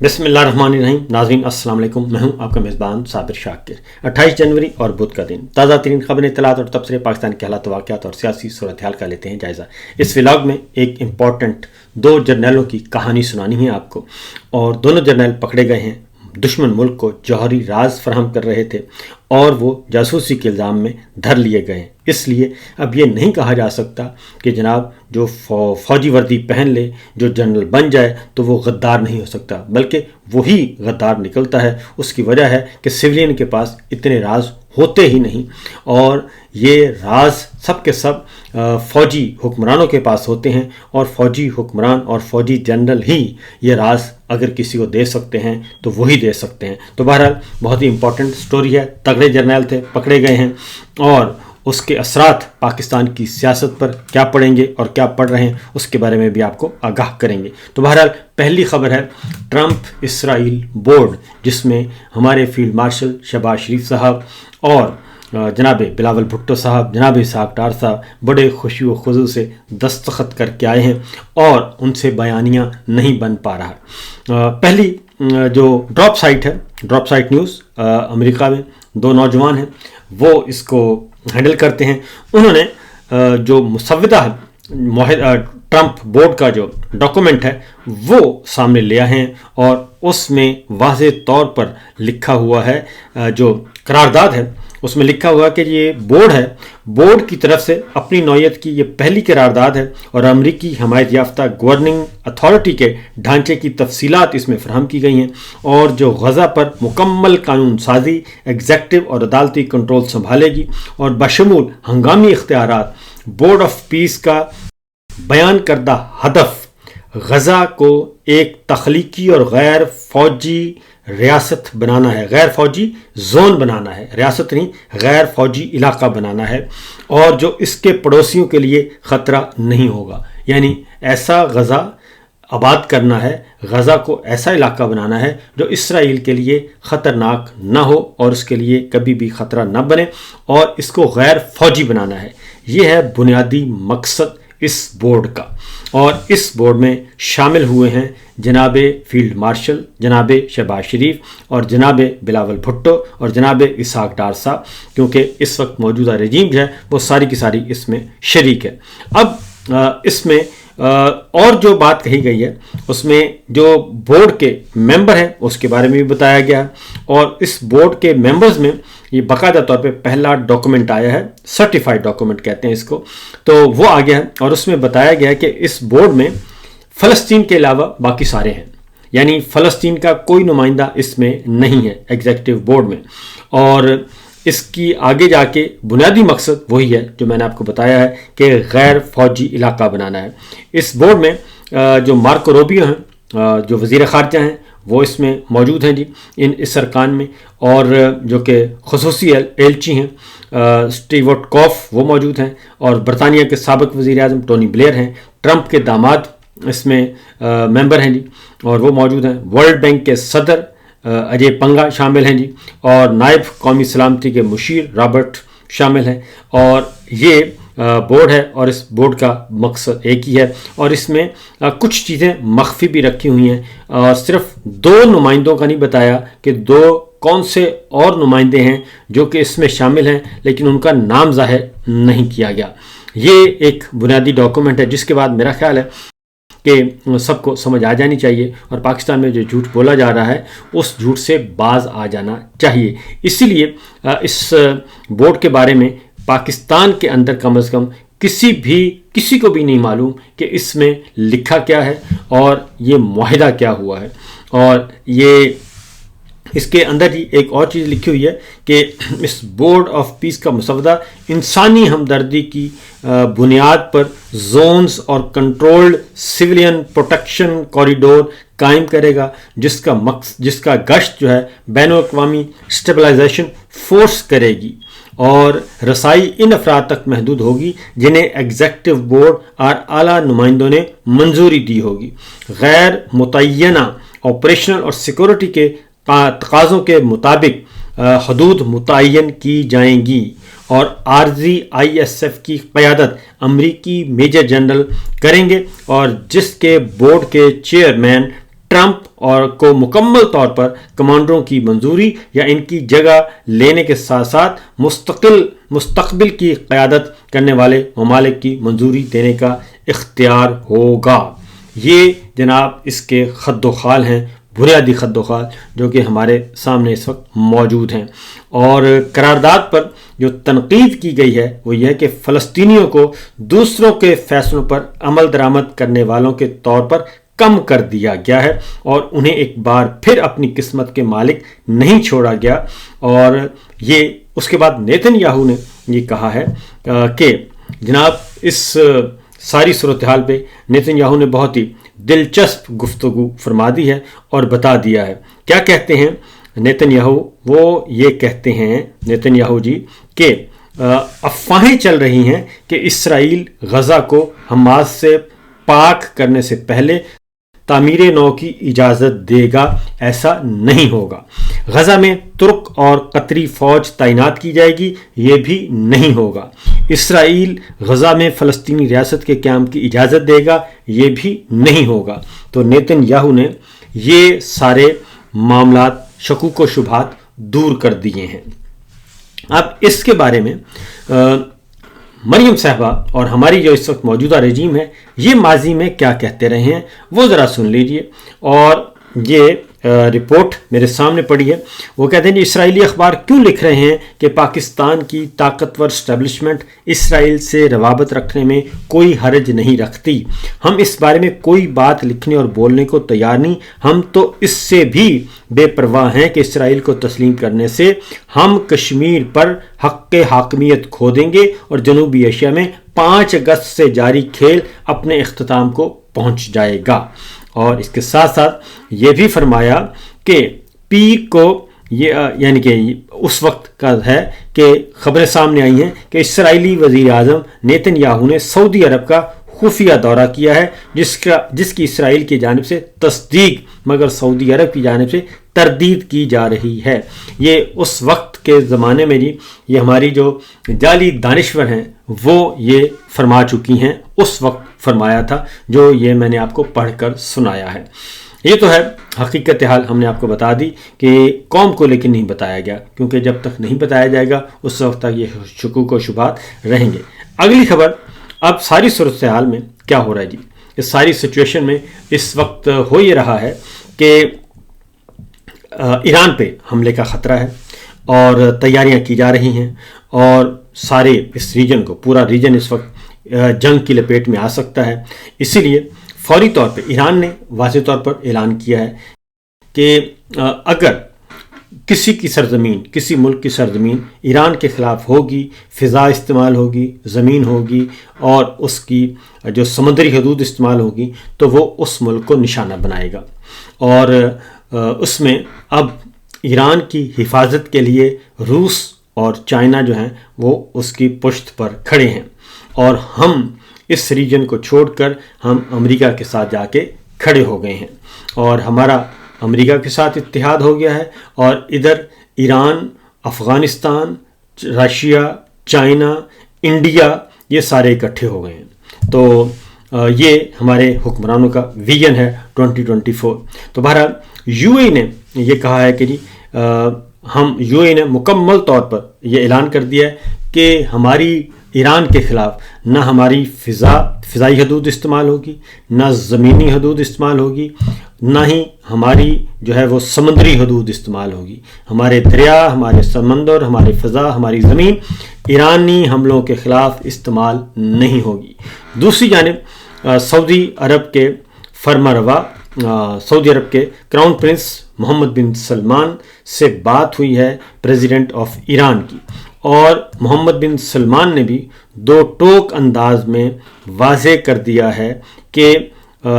بسم اللہ الرحمن الرحیم. ناظرین السلام علیکم. میں ہوں آپ کا میزبان صابر شاکر. 28 جنوری اور بدھ کا دن. تازہ ترین خبریں، اطلاعات اور تبصرے پاکستان کے حالات، واقعات اور سیاسی صورتحال کا لیتے ہیں جائزہ. اس ولاگ میں ایک امپورٹنٹ 2 جرنیلوں کی کہانی سنانی ہے آپ کو. اور دونوں جرنیل پکڑے گئے ہیں. دشمن ملک کو جوہری راز فراہم کر رہے تھے اور وہ جاسوسی کے الزام میں دھر لیے گئے ہیں. اس لیے اب یہ نہیں کہا جا سکتا کہ جناب جو فوجی وردی پہن لے، جو جنرل بن جائے تو وہ غدار نہیں ہو سکتا، بلکہ وہی غدار نکلتا ہے. اس کی وجہ ہے کہ سویلین کے پاس اتنے راز ہوتے ہی نہیں، اور یہ راز سب کے سب فوجی حکمرانوں کے پاس ہوتے ہیں، اور فوجی حکمران اور فوجی جنرل ہی یہ راز اگر کسی کو دے سکتے ہیں تو وہی دے سکتے ہیں. تو بہرحال بہت ہی امپورٹنٹ سٹوری ہے. تگڑے جرنیل تھے، پکڑے گئے ہیں، اور اس کے اثرات پاکستان کی سیاست پر کیا پڑیں گے اور کیا پڑ رہے ہیں اس کے بارے میں بھی آپ کو آگاہ کریں گے. تو بہرحال پہلی خبر ہے ٹرمپ اسرائیل بورڈ، جس میں ہمارے فیلڈ مارشل شہباز شریف صاحب اور جناب بلاول بھٹو صاحب، جناب اسحاق ڈار صاحب بڑے خوشی و خضوع سے دستخط کر کے آئے ہیں، اور ان سے بیانیہ نہیں بن پا رہا. پہلی جو ڈراپ سائٹ ہے، ڈراپ سائٹ نیوز، امریکہ میں 2 نوجوان ہیں، وہ اس کو ہینڈل کرتے ہیں. انہوں نے جو مسودہ ٹرمپ بورڈ کا جو ڈاکومنٹ ہے وہ سامنے لیا ہے، اور اس میں واضح طور پر لکھا ہوا ہے، جو قرارداد ہے اس میں لکھا ہوا کہ یہ بورڈ ہے، بورڈ کی طرف سے اپنی نوعیت کی یہ پہلی قرارداد ہے، اور امریکی حمایت یافتہ گورننگ اتھارٹی کے ڈھانچے کی تفصیلات اس میں فراہم کی گئی ہیں، اور جو غزہ پر مکمل قانون سازی، ایگزیکٹو اور عدالتی کنٹرول سنبھالے گی، اور بشمول ہنگامی اختیارات بورڈ آف پیس کا بیان کردہ ہدف غزہ کو ایک تخلیقی اور غیر فوجی ریاست بنانا ہے، غیر فوجی زون بنانا ہے، ریاست نہیں، غیر فوجی علاقہ بنانا ہے، اور جو اس کے پڑوسیوں کے لیے خطرہ نہیں ہوگا. یعنی ایسا غزہ آباد کرنا ہے، غزہ کو ایسا علاقہ بنانا ہے جو اسرائیل کے لیے خطرناک نہ ہو اور اس کے لیے کبھی بھی خطرہ نہ بنے، اور اس کو غیر فوجی بنانا ہے. یہ ہے بنیادی مقصد اس بورڈ کا. اور اس بورڈ میں شامل ہوئے ہیں جناب فیلڈ مارشل جناب شہباز شریف اور جناب بلاول بھٹو اور جناب اسحاق ڈار صاحب، کیونکہ اس وقت موجودہ رجیم جو ہے وہ ساری کی ساری اس میں شریک ہے. اب اس میں اور جو بات کہی گئی ہے اس میں جو بورڈ کے ممبر ہیں اس کے بارے میں بھی بتایا گیا ہے، اور اس بورڈ کے ممبرز میں یہ باقاعدہ طور پہ پہلا ڈاکومنٹ آیا ہے، سرٹیفائیڈ ڈاکومنٹ کہتے ہیں اس کو، تو وہ آ گیا ہے، اور اس میں بتایا گیا ہے کہ اس بورڈ میں فلسطین کے علاوہ باقی سارے ہیں. یعنی فلسطین کا کوئی نمائندہ اس میں نہیں ہے ایگزیکٹو بورڈ میں. اور اس کی آگے جا کے بنیادی مقصد وہی ہے جو میں نے آپ کو بتایا ہے کہ غیر فوجی علاقہ بنانا ہے. اس بورڈ میں جو مارکو روبیو ہیں، جو وزیر خارجہ ہیں، وہ اس میں موجود ہیں جی، اس ارکان میں، اور جو کہ خصوصی ایلچی ہیں اسٹیورٹ کوف وہ موجود ہیں، اور برطانیہ کے سابق وزیر اعظم ٹونی بلیئر ہیں، ٹرمپ کے داماد اس میں ممبر ہیں جی، اور وہ موجود ہیں. ورلڈ بینک کے صدر اجے پنگا شامل ہیں جی، اور نائب قومی سلامتی کے مشیر رابرٹ شامل ہیں. اور یہ بورڈ ہے، اور اس بورڈ کا مقصد ایک ہی ہے، اور اس میں کچھ چیزیں مخفی بھی رکھی ہوئی ہیں، اور صرف 2 نمائندوں کا نہیں بتایا کہ 2 کون سے اور نمائندے ہیں جو کہ اس میں شامل ہیں، لیکن ان کا نام ظاہر نہیں کیا گیا. یہ ایک بنیادی ڈاکومنٹ ہے جس کے بعد میرا خیال ہے کہ سب کو سمجھ آ جانی چاہیے، اور پاکستان میں جو جھوٹ بولا جا رہا ہے اس جھوٹ سے باز آ جانا چاہیے. اسی لیے اس بورڈ کے بارے میں پاکستان کے اندر کم از کم کسی کو بھی نہیں معلوم کہ اس میں لکھا کیا ہے اور یہ معاہدہ کیا ہوا ہے. اور یہ اس کے اندر ہی ایک اور چیز لکھی ہوئی ہے کہ اس بورڈ آف پیس کا مسودہ انسانی ہمدردی کی بنیاد پر زونز اور کنٹرولڈ سویلین پروٹیکشن کوریڈور قائم کرے گا، جس کا گشت جو ہے بین الاقوامی اسٹیبلائزیشن فورس کرے گی، اور رسائی ان افراد تک محدود ہوگی جنہیں ایگزیکٹو بورڈ اور اعلیٰ نمائندوں نے منظوری دی ہوگی. غیر متعینہ آپریشنل اور سیکورٹی کے تقاضوں کے مطابق حدود متعین کی جائیں گی، اور عارضی ISF کی قیادت امریکی میجر جنرل کریں گے، اور جس کے بورڈ کے چیئرمین ٹرمپ اور کو مکمل طور پر کمانڈروں کی منظوری یا ان کی جگہ لینے کے ساتھ ساتھ مستقبل کی قیادت کرنے والے ممالک کی منظوری دینے کا اختیار ہوگا۔ یہ جناب اس کے خد و خال ہیں، بنیادی خد و خال جو کہ ہمارے سامنے اس وقت موجود ہیں۔ اور قرارداد پر جو تنقید کی گئی ہے وہ یہ ہے کہ فلسطینیوں کو دوسروں کے فیصلوں پر عمل درآمد کرنے والوں کے طور پر کم کر دیا گیا ہے اور انہیں ایک بار پھر اپنی قسمت کے مالک نہیں چھوڑا گیا۔ اور یہ اس کے بعد نیتن یاہو نے یہ کہا ہے کہ جناب اس ساری صورتحال پہ نیتن یاہو نے بہت ہی دلچسپ گفتگو فرما دی ہے اور بتا دیا ہے۔ کیا کہتے ہیں نیتن یاہو؟ وہ یہ کہتے ہیں نیتن یاہو جی کہ افواہیں چل رہی ہیں کہ اسرائیل غزہ کو حماس سے پاک کرنے سے پہلے تعمیر نو کی اجازت دے گا، ایسا نہیں ہوگا۔ غزہ میں ترک اور قطری فوج تعینات کی جائے گی، یہ بھی نہیں ہوگا۔ اسرائیل غزہ میں فلسطینی ریاست کے قیام کی اجازت دے گا، یہ بھی نہیں ہوگا۔ تو نیتن یاہو نے یہ سارے معاملات، شکوک و شبہات دور کر دیے ہیں۔ اب اس کے بارے میں مریم صاحبہ اور ہماری جو اس وقت موجودہ رجیم ہے یہ ماضی میں کیا کہتے رہے ہیں وہ ذرا سن لیجئے۔ اور یہ رپورٹ میرے سامنے پڑی ہے۔ وہ کہتے ہیں کہ اسرائیلی اخبار کیوں لکھ رہے ہیں کہ پاکستان کی طاقتور اسٹیبلشمنٹ اسرائیل سے روابط رکھنے میں کوئی حرج نہیں رکھتی۔ ہم اس بارے میں کوئی بات لکھنے اور بولنے کو تیار نہیں۔ ہم تو اس سے بھی بے پرواہ ہیں کہ اسرائیل کو تسلیم کرنے سے ہم کشمیر پر حق حاکمیت کھو دیں گے اور جنوبی ایشیا میں 5 اگست سے جاری کھیل اپنے اختتام کو پہنچ جائے گا۔ اور اس کے ساتھ ساتھ یہ بھی فرمایا کہ پیک کو یعنی کہ اس وقت کا ہے کہ خبریں سامنے آئی ہیں کہ اسرائیلی وزیر اعظم نیتن یاہو نے سعودی عرب کا خفیہ دورہ کیا ہے جس کی اسرائیل کی جانب سے تصدیق مگر سعودی عرب کی جانب سے تردید کی جا رہی ہے۔ یہ اس وقت کے زمانے میں جی یہ ہماری جو جعلی دانشور ہیں وہ یہ فرما چکی ہیں، اس وقت فرمایا تھا جو یہ میں نے آپ کو پڑھ کر سنایا ہے۔ یہ تو ہے حقیقت حال، ہم نے آپ کو بتا دی کہ قوم کو لیکن نہیں بتایا گیا، کیونکہ جب تک نہیں بتایا جائے گا اس وقت تک یہ شکوک و شبہات رہیں گے۔ اگلی خبر، اب ساری صورتحال میں کیا ہو رہا ہے جی؟ اس ساری سچویشن میں اس وقت ہو یہ رہا ہے کہ ایران پہ حملے کا خطرہ ہے اور تیاریاں کی جا رہی ہیں، اور سارے اس ریجن کو، پورا ریجن اس وقت جنگ کی لپیٹ میں آ سکتا ہے۔ اسی لیے فوری طور پہ ایران نے واضح طور پر اعلان کیا ہے کہ اگر کسی کی سرزمین، کسی ملک کی سرزمین ایران کے خلاف ہوگی، فضا استعمال ہوگی، زمین ہوگی اور اس کی جو سمندری حدود استعمال ہوگی تو وہ اس ملک کو نشانہ بنائے گا۔ اور اس میں اب ایران کی حفاظت کے لیے روس اور چائنا جو ہیں وہ اس کی پشت پر کھڑے ہیں، اور ہم اس ریجن کو چھوڑ کر ہم امریکہ کے ساتھ جا کے کھڑے ہو گئے ہیں، اور ہمارا امریکہ کے ساتھ اتحاد ہو گیا ہے، اور ادھر Iran, Afghanistan, Russia, China, India, یہ سارے اکٹھے ہو گئے ہیں۔ تو یہ ہمارے حکمرانوں کا ویژن ہے 2024۔ تو بہرحال یو اے نے یہ کہا ہے کہ جی یو اے نے مکمل طور پر یہ اعلان کر دیا ہے کہ ہماری ایران کے خلاف نہ ہماری فضائی حدود استعمال ہوگی، نہ زمینی حدود استعمال ہوگی، نہ ہی ہماری جو ہے وہ سمندری حدود استعمال ہوگی۔ ہمارے دریا، ہمارے سمندر، ہماری فضا، ہماری زمین ایرانی حملوں کے خلاف استعمال نہیں ہوگی۔ دوسری جانب سعودی عرب کے فرمانروا، سعودی عرب کے کراؤن پرنس محمد بن سلمان سے بات ہوئی ہے پریزیڈنٹ آف ایران کی، اور محمد بن سلمان نے بھی دو ٹوک انداز میں واضح کر دیا ہے کہ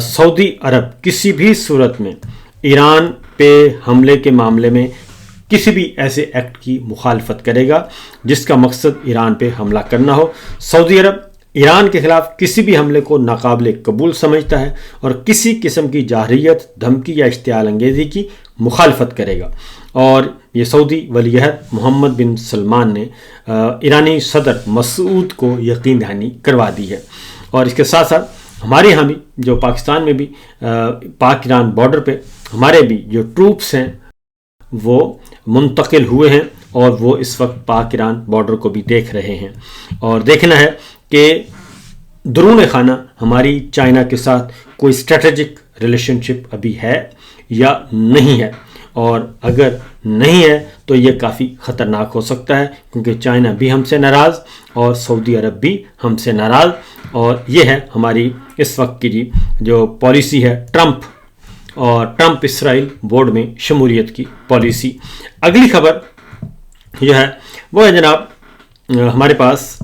سعودی عرب کسی بھی صورت میں ایران پہ حملے کے معاملے میں کسی بھی ایسے ایکٹ کی مخالفت کرے گا جس کا مقصد ایران پہ حملہ کرنا ہو۔ سعودی عرب ایران کے خلاف کسی بھی حملے کو ناقابل قبول سمجھتا ہے اور کسی قسم کی جارحیت، دھمکی یا اشتعال انگیزی کی مخالفت کرے گا۔ اور یہ سعودی ولی عہد محمد بن سلمان نے ایرانی صدر مسعود کو یقین دہانی کروا دی ہے۔ اور اس کے ساتھ ساتھ ہمارے یہاں بھی جو پاکستان میں بھی پاک ایران بارڈر پہ ہمارے بھی جو ٹروپس ہیں وہ منتقل ہوئے ہیں اور وہ اس وقت پاک ایران بارڈر کو بھی دیکھ رہے ہیں، اور دیکھنا ہے کہ درون خانہ ہماری چائنا کے ساتھ کوئی اسٹریٹجک ریلیشن شپ ابھی ہے یا نہیں ہے، اور اگر نہیں ہے تو یہ کافی خطرناک ہو سکتا ہے، کیونکہ چائنا بھی ہم سے ناراض اور سعودی عرب بھی ہم سے ناراض، اور یہ ہے ہماری اس وقت کی جو پالیسی ہے ٹرمپ اور ٹرمپ اسرائیل بورڈ میں شمولیت کی پالیسی۔ اگلی خبر جو ہے وہ ہے جناب، ہمارے پاس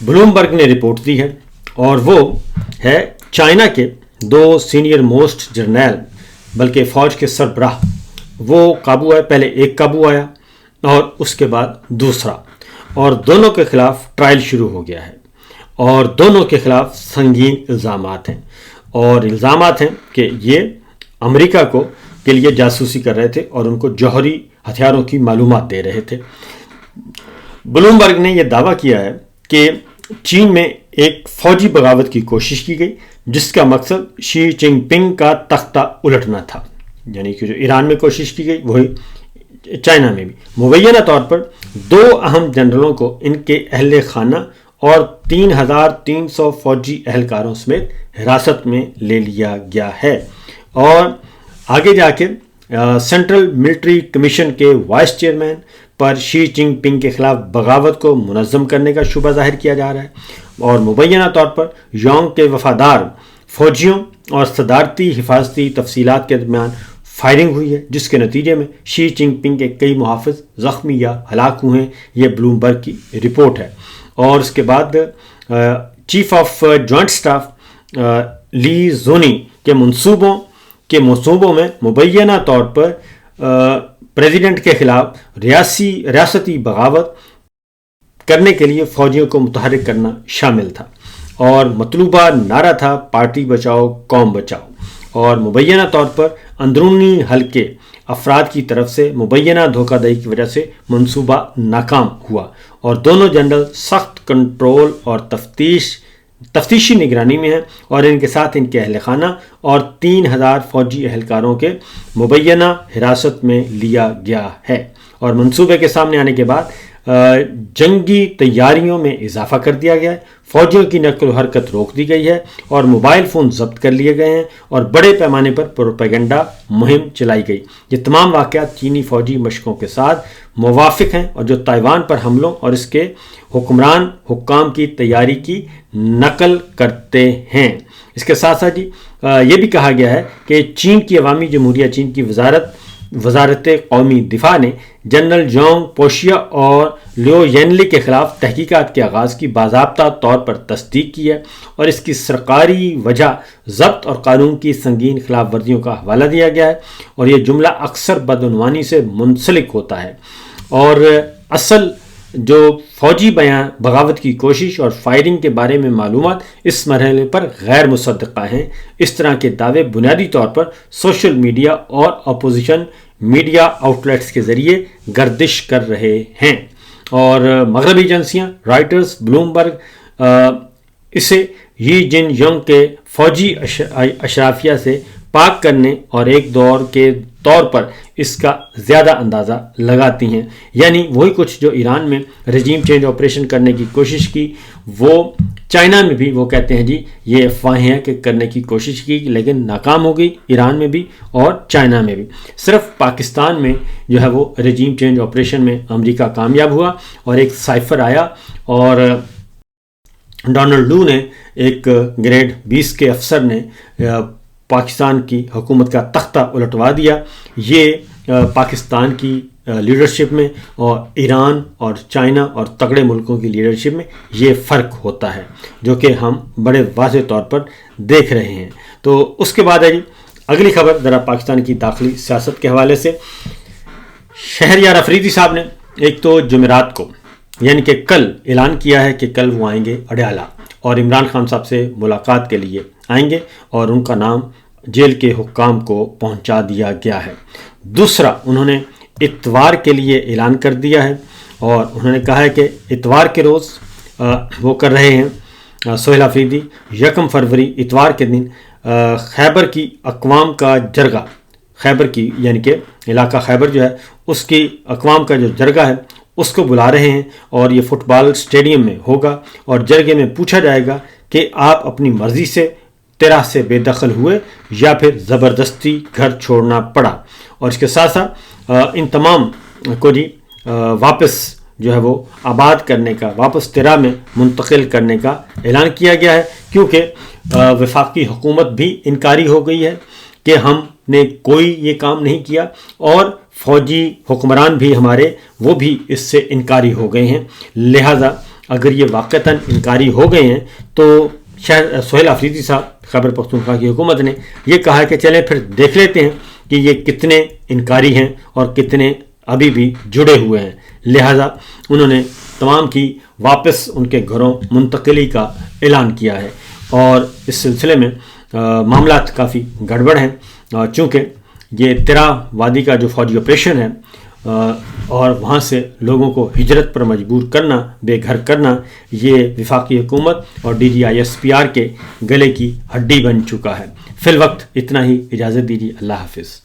بلومبرگ نے رپورٹ دی ہے، اور وہ ہے چائنا کے 2 سینئر موسٹ جرنیل بلکہ فوج کے سربراہ وہ قابو آئے، پہلے ایک قابو آیا اور اس کے بعد دوسرا، اور دونوں کے خلاف ٹرائل شروع ہو گیا ہے، اور دونوں کے خلاف سنگین الزامات ہیں، اور الزامات ہیں کہ یہ امریکہ کے لیے جاسوسی کر رہے تھے اور ان کو جوہری ہتھیاروں کی معلومات دے رہے تھے۔ بلومبرگ نے یہ دعویٰ کیا ہے کہ چین میں ایک فوجی بغاوت کی کوشش کی گئی جس کا مقصد شی جن پنگ کا تختہ الٹنا تھا، یعنی کہ جو ایران میں کوشش کی گئی وہی چائنا میں بھی۔ مبینہ طور پر 2 اہم جنرلوں کو ان کے اہل خانہ اور 3300 فوجی اہلکاروں سمیت حراست میں لے لیا گیا ہے، اور آگے جا کے سینٹرل ملٹری کمیشن کے وائس چیئرمین پر شی جن پنگ کے خلاف بغاوت کو منظم کرنے کا شبہ ظاہر کیا جا رہا ہے، اور مبینہ طور پر یونگ کے وفادار فوجیوں اور صدارتی حفاظتی تفصیلات کے درمیان فائرنگ ہوئی ہے، جس کے نتیجے میں شی جن پنگ کے کئی محافظ زخمی یا ہلاک ہوئے ہیں، یہ بلومبرگ کی رپورٹ ہے۔ اور اس کے بعد چیف آف جوائنٹ سٹاف لی زونی کے منصوبوں میں مبینہ طور پر پریزیڈنٹ کے خلاف ریاستی بغاوت کرنے کے لیے فوجیوں کو متحرک کرنا شامل تھا، اور مطلوبہ نعرہ تھا پارٹی بچاؤ قوم بچاؤ، اور مبینہ طور پر اندرونی حلقے افراد کی طرف سے مبینہ دھوکہ دہی کی وجہ سے منصوبہ ناکام ہوا، اور دونوں جنرل سخت کنٹرول اور تفتیشی نگرانی میں ہیں، اور ان کے ساتھ ان کے اہل خانہ اور 3000 فوجی اہلکاروں کے مبینہ حراست میں لیا گیا ہے، اور منصوبے کے سامنے آنے کے بعد جنگی تیاریوں میں اضافہ کر دیا گیا ہے، فوجیوں کی نقل و حرکت روک دی گئی ہے، اور موبائل فون ضبط کر لیے گئے ہیں، اور بڑے پیمانے پر پروپیگنڈا مہم چلائی گئی۔ یہ تمام واقعات چینی فوجی مشقوں کے ساتھ موافق ہیں، اور جو تائیوان پر حملوں اور اس کے حکام کی تیاری کی نقل کرتے ہیں۔ اس کے ساتھ ساتھ یہ بھی کہا گیا ہے کہ چین کی عوامی جمہوریہ چین کی وزارت قومی دفاع نے جنرل جونگ پوشیا اور لیو ینلی کے خلاف تحقیقات کے آغاز کی باضابطہ طور پر تصدیق کی ہے، اور اس کی سرکاری وجہ ضبط اور قانون کی سنگین خلاف ورزیوں کا حوالہ دیا گیا ہے، اور یہ جملہ اکثر بدعنوانی سے منسلک ہوتا ہے، اور اصل جو فوجی بغاوت کی کوشش اور فائرنگ کے بارے میں معلومات اس مرحلے پر غیر مصدقہ ہیں۔ اس طرح کے دعوے بنیادی طور پر سوشل میڈیا اور اپوزیشن میڈیا آؤٹ لیٹس کے ذریعے گردش کر رہے ہیں، اور مغربی ایجنسیاں رائٹرز، بلومبرگ اسے یی جن یونگ کے فوجی اشرافیہ سے پاک کرنے اور ایک دور کے طور پر اس کا زیادہ اندازہ لگاتی ہیں، یعنی وہی کچھ جو ایران میں رجیم چینج آپریشن کرنے کی کوشش کی، وہ چائنا میں بھی وہ کہتے ہیں جی یہ افواہیں ہیں کہ کرنے کی کوشش کی لیکن ناکام ہو گئی، ایران میں بھی اور چائنا میں بھی۔ صرف پاکستان میں جو ہے وہ رجیم چینج آپریشن میں امریکہ کامیاب ہوا، اور ایک سائفر آیا اور ڈونلڈ لو نے ایک گریڈ 20 کے افسر نے پاکستان کی حکومت کا تختہ الٹوا دیا۔ یہ پاکستان کی لیڈرشپ میں اور ایران اور چائنا اور تگڑے ملکوں کی لیڈرشپ میں یہ فرق ہوتا ہے، جو کہ ہم بڑے واضح طور پر دیکھ رہے ہیں۔ تو اس کے بعد ہے جی اگلی خبر ذرا پاکستان کی داخلی سیاست کے حوالے سے۔ شہریار افریدی صاحب نے ایک تو جمعرات کو یعنی کہ کل اعلان کیا ہے کہ کل وہ آئیں گے اڈیالہ اور عمران خان صاحب سے ملاقات کے لیے آئیں گے، اور ان کا نام جیل کے حکام کو پہنچا دیا گیا ہے۔ دوسرا، انہوں نے اتوار کے لیے اعلان کر دیا ہے، اور انہوں نے کہا ہے کہ اتوار کے روز وہ کر رہے ہیں سہیل افریدی 1 فروری اتوار کے دن خیبر کی اقوام کا جرگہ خیبر کی یعنی کہ علاقہ خیبر جو ہے اس کی اقوام کا جو جرگہ ہے اس کو بلا رہے ہیں، اور یہ فٹ بال اسٹیڈیم میں ہوگا، اور جرگے میں پوچھا جائے گا کہ آپ اپنی مرضی سے طرح سے بے دخل ہوئے یا پھر زبردستی گھر چھوڑنا پڑا۔ اور اس کے ساتھ ساتھ ان تمام کو واپس جو ہے وہ آباد کرنے کا، واپس طرح میں منتقل کرنے کا اعلان کیا گیا ہے، کیونکہ وفاقی حکومت بھی انکاری ہو گئی ہے کہ ہم نے کوئی یہ کام نہیں کیا، اور فوجی حکمران بھی ہمارے وہ بھی اس سے انکاری ہو گئے ہیں۔ لہٰذا اگر یہ واقعتاً انکاری ہو گئے ہیں تو سہیل آفریدی صاحب خیبر پختونخوا کی حکومت نے یہ کہا کہ چلیں پھر دیکھ لیتے ہیں کہ یہ کتنے انکاری ہیں اور کتنے ابھی بھی جڑے ہوئے ہیں۔ لہٰذا انہوں نے تمام کی واپس ان کے گھروں منتقلی کا اعلان کیا ہے، اور اس سلسلے میں معاملات کافی گڑبڑ ہیں، چونکہ یہ ترا وادی کا جو فوجی آپریشن ہے اور وہاں سے لوگوں کو ہجرت پر مجبور کرنا، بے گھر کرنا، یہ وفاقی حکومت اور DGISPR کے گلے کی ہڈی بن چکا ہے۔ فی الوقت اتنا ہی، اجازت دیجیے، اللہ حافظ۔